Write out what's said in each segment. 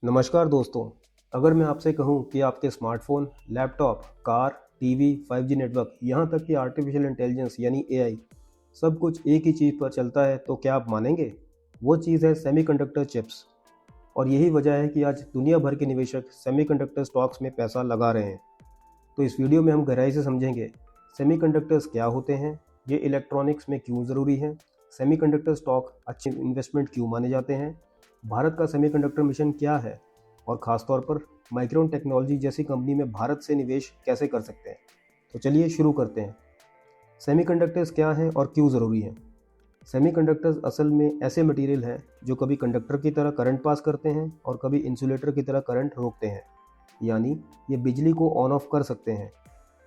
नमस्कार दोस्तों। अगर मैं आपसे कहूं कि आपके smartphone, laptop, car, TV, 5G network, यहां तक कि आर्टिफिशियल इंटेलिजेंस यानी एआई सब कुछ एक ही चीज़ पर चलता है तो क्या आप मानेंगे? वो चीज़ है सेमीकंडक्टर चिप्स। और यही वजह है कि आज दुनिया भर के निवेशक सेमीकंडक्टर स्टॉक्स में पैसा लगा रहे हैं। तो इस वीडियो में हम गहराई से समझेंगे सेमीकंडक्टर्स क्या होते हैं, ये इलेक्ट्रॉनिक्स में क्यों ज़रूरी है, सेमीकंडक्टर स्टॉक अच्छे इन्वेस्टमेंट क्यों माने जाते हैं, भारत का सेमीकंडक्टर मिशन क्या है और ख़ासतौर पर माइक्रोन टेक्नोलॉजी जैसी कंपनी में भारत से निवेश कैसे कर सकते हैं। तो चलिए शुरू करते हैं। सेमीकंडक्टर्स क्या हैं और क्यों ज़रूरी हैं। सेमीकंडक्टर्स असल में ऐसे मटेरियल हैं जो कभी कंडक्टर की तरह करंट पास करते हैं और कभी इंसुलेटर की तरह करंट रोकते हैं, यानी ये बिजली को ऑन ऑफ कर सकते हैं।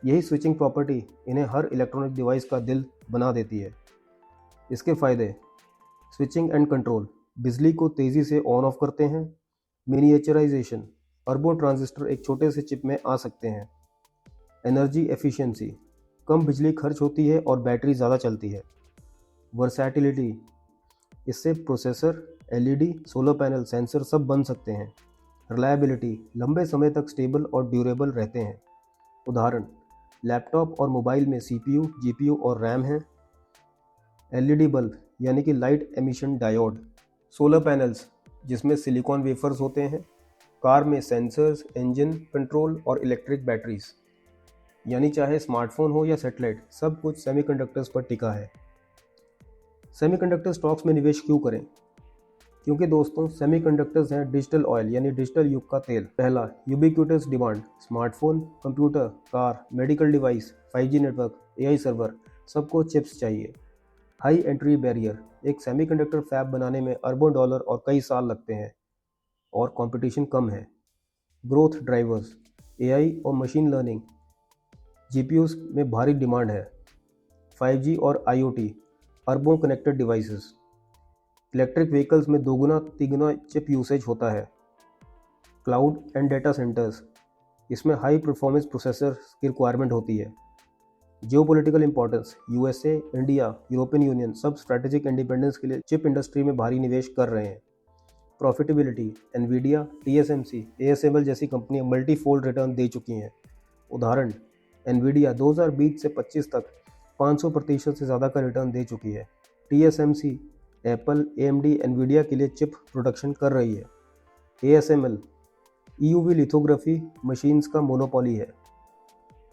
यही स्विचिंग प्रॉपर्टी इन्हें हर इलेक्ट्रॉनिक डिवाइस का दिल बना देती है। इसके फ़ायदे: स्विचिंग एंड कंट्रोल, बिजली को तेज़ी से ऑन ऑफ करते हैं। मिनिएचराइजेशन, अरबों ट्रांजिस्टर एक छोटे से चिप में आ सकते हैं। एनर्जी एफिशिएंसी, कम बिजली खर्च होती है और बैटरी ज़्यादा चलती है। वर्सैटिलिटी, इससे processor, LED, solar panel, sensor सब बन सकते हैं। रिलायबिलिटी, लंबे समय तक स्टेबल और ड्यूरेबल रहते हैं। उदाहरण: लैपटॉप और मोबाइल में सीपीयू, जीपीयू और रैम है। एलईडी बल्ब यानी कि light emission diode. Solar panels जिसमें सिलिकॉन वेफर्स होते हैं। कार में सेंसर्स, इंजन कंट्रोल और इलेक्ट्रिक बैटरीज, यानी चाहे स्मार्टफोन हो या सैटेलाइट, सब कुछ सेमीकंडक्टर्स पर टिका है। सेमीकंडक्टर स्टॉक्स में निवेश क्यों करें? क्योंकि दोस्तों, सेमीकंडक्टर्स हैं डिजिटल ऑयल यानी डिजिटल युग का तेल। पहला, ubiquitous demand, smartphone, computer, car, medical device, 5G network, AI server, सबको चिप्स चाहिए। हाई एंट्री बैरियर, एक सेमीकंडक्टर फैब बनाने में अरबों डॉलर और कई साल लगते हैं और कंपटीशन कम है। ग्रोथ ड्राइवर्स, एआई और मशीन लर्निंग, जीपीयूज में भारी डिमांड है। 5G और आईओटी, अरबों कनेक्टेड डिवाइसेस। इलेक्ट्रिक व्हीकल्स में दोगुना तिगुना चिप यूसेज होता है। क्लाउड एंड डेटा सेंटर्स, इसमें हाई परफॉर्मेंस प्रोसेसर की रिक्वायरमेंट होती है। Geopolitical importance, USA, India, European union सब स्ट्रैटेजिक इंडिपेंडेंस के लिए चिप इंडस्ट्री में भारी निवेश कर रहे हैं। प्रॉफिटेबिलिटी, एनवीडिया, टीएसएमसी, एएसएमएल जैसी कंपनियां मल्टी फोल्ड रिटर्न दे चुकी हैं। उदाहरण: एनवीडिया 2020 से 25 तक 500% से ज़्यादा का रिटर्न दे चुकी है। टीएसएमसी, एप्पल, एएमडी, एनवीडिया के लिए चिप प्रोडक्शन कर रही है। एएसएमएल, ईयूवी लिथोग्राफी मशीन्स का मोनोपोली है।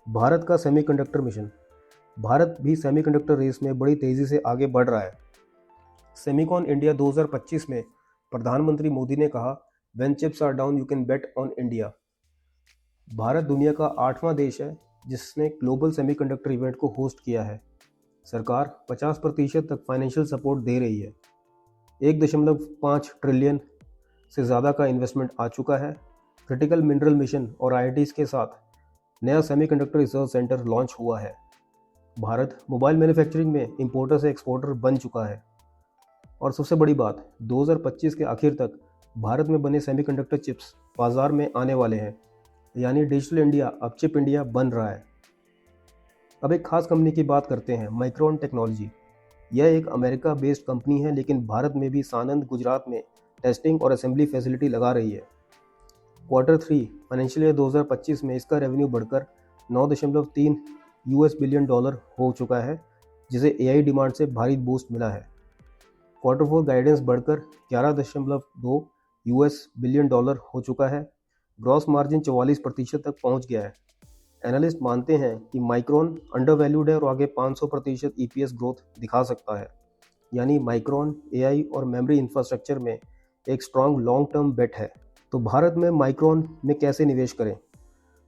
भारत का सेमीकंडक्टर मिशन, भारत भी सेमीकंडक्टर रेस में बड़ी तेज़ी से आगे बढ़ रहा है। सेमिकॉन इंडिया 2025 में प्रधानमंत्री मोदी ने कहा, when chips are down you can bet on India. Bharat दुनिया का 8वां देश है जिसने ग्लोबल सेमीकंडक्टर इवेंट को होस्ट किया है। सरकार 50% तक फाइनेंशियल सपोर्ट दे रही है। 1.5 ट्रिलियन से ज़्यादा का इन्वेस्टमेंट आ चुका है। क्रिटिकल मिनरल मिशन और आईआईटीज़ के साथ नया सेमीकंडक्टर रिसर्च सेंटर लॉन्च हुआ है। भारत मोबाइल मैन्युफैक्चरिंग में इंपोर्टर से एक्सपोर्टर बन चुका है। और सबसे बड़ी बात, 2025 के आखिर तक भारत में बने सेमीकंडक्टर चिप्स बाजार में आने वाले हैं, यानी डिजिटल इंडिया अब चिप इंडिया बन रहा है। अब एक खास कंपनी की बात करते हैं, माइक्रोन टेक्नोलॉजी। यह एक अमेरिका बेस्ड कंपनी है लेकिन भारत में भी सानंद, गुजरात में टेस्टिंग और असेंबली फैसिलिटी लगा रही है। Q3 फाइनेंशियल ईयर 2025 में इसका रेवेन्यू बढ़कर 9.3 बिलियन डॉलर हो चुका है, जिसे एआई डिमांड से भारी बूस्ट मिला है। Q4 गाइडेंस बढ़कर 11.2 बिलियन डॉलर हो चुका है। ग्रॉस मार्जिन 44% तक पहुंच गया है। एनालिस्ट मानते हैं कि माइक्रोन अंडर वैल्यूड है और आगे 500% ईपीएस ग्रोथ दिखा सकता है। यानी माइक्रोन एआई और मेमोरी इंफ्रास्ट्रक्चर में एक स्ट्रॉन्ग लॉन्ग टर्म बेट है। तो भारत में माइक्रोन में कैसे निवेश करें?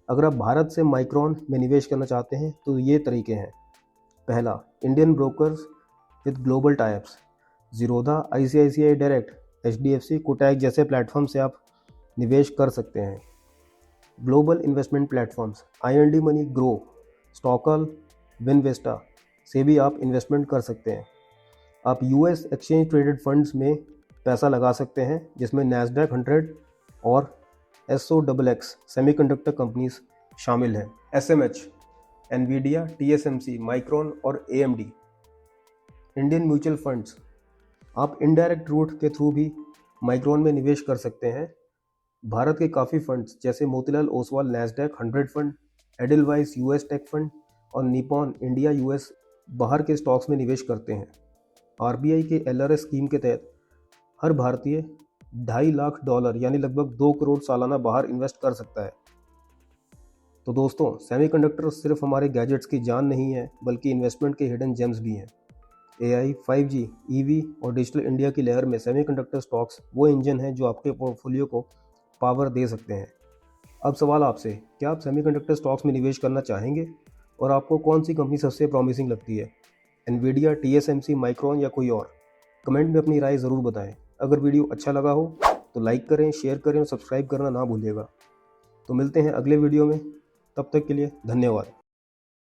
अगर आप भारत से माइक्रोन में निवेश करना चाहते हैं तो ये तरीके हैं। पहला, Indian brokers with global types, Zerodha, ICICI direct, HDFC, Kotak जैसे प्लेटफॉर्म से आप निवेश कर सकते हैं। Global investment platforms, IND money, Groww, Stockal, Winvesta से भी आप इन्वेस्टमेंट कर सकते हैं। आप यूएस एक्सचेंज ट्रेडेड फंड्स में पैसा लगा सकते हैं जिसमें नैस्डैक 100 और SOXX सेमीकंडक्टर कंपनीज शामिल हैं। SMH, एनवीडिया, टीएसएमसी, माइक्रोन और एएमडी। इंडियन म्यूचुअल फंड्स, आप इनडायरेक्ट रूट के थ्रू भी माइक्रोन में निवेश कर सकते हैं। भारत के काफ़ी फंड्स जैसे Motilal Oswal Nasdaq 100 fund, Edelweiss US tech fund और निपॉन इंडिया यूएस बाहर के स्टॉक्स में निवेश करते हैं। आरबीआई के एलआरएस स्कीम के तहत हर भारतीय $2.5 लाख यानी लगभग 2 करोड़ सालाना बाहर इन्वेस्ट कर सकता है। तो दोस्तों, सेमीकंडक्टर सिर्फ हमारे गैजेट्स की जान नहीं है, बल्कि इन्वेस्टमेंट के हिडन जेम्स भी हैं। एआई, 5G, ईवी और डिजिटल इंडिया की लहर में सेमीकंडक्टर स्टॉक्स वो इंजन हैं जो आपके पोर्टफोलियो को पावर दे सकते हैं। अब सवाल आपसे, क्या आप सेमीकंडक्टर स्टॉक्स में निवेश करना चाहेंगे? और आपको कौन सी कंपनी सबसे प्रॉमिसिंग लगती है, एनवीडिया, टीएसएमसी, माइक्रोन या कोई और? कमेंट में अपनी राय ज़रूर बताएं। अगर वीडियो अच्छा लगा हो तो लाइक करें, शेयर करें और सब्सक्राइब करना ना भूलिएगा। तो मिलते हैं अगले वीडियो में, तब तक के लिए धन्यवाद।